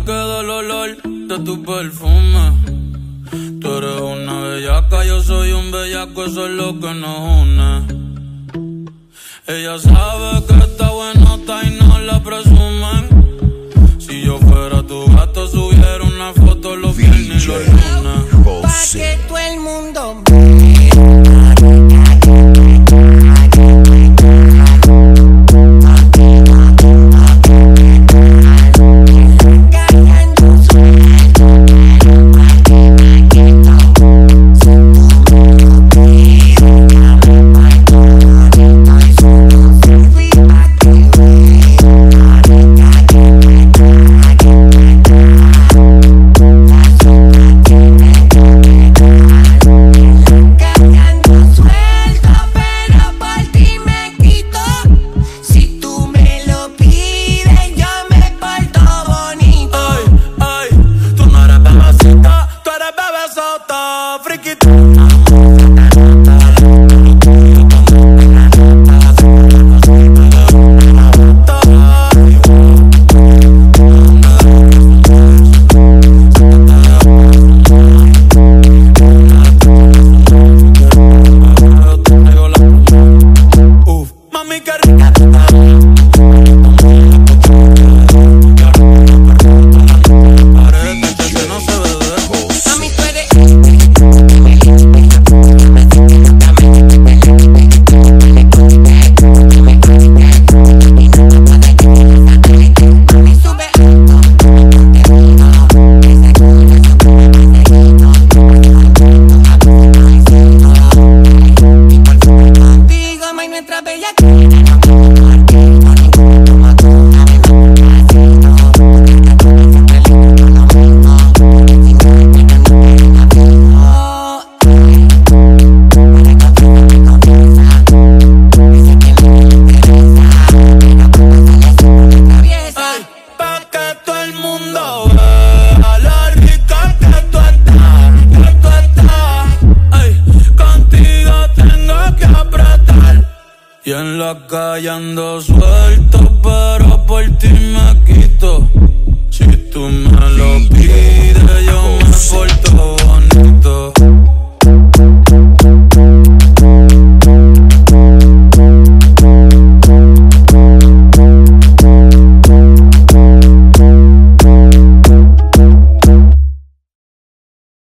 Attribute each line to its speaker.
Speaker 1: queda el olor de tu perfume. Tú eres una bellaca, yo soy un bellaco, eso es lo que nos une. Ella sabe que está buenota y no la presumen. Si yo fuera tu gato, subiera una foto los viernes y los lunes.
Speaker 2: Pa' que todo el mundo
Speaker 1: y en la calle ando suelto, pero por ti me quito. Si tú me lo pides.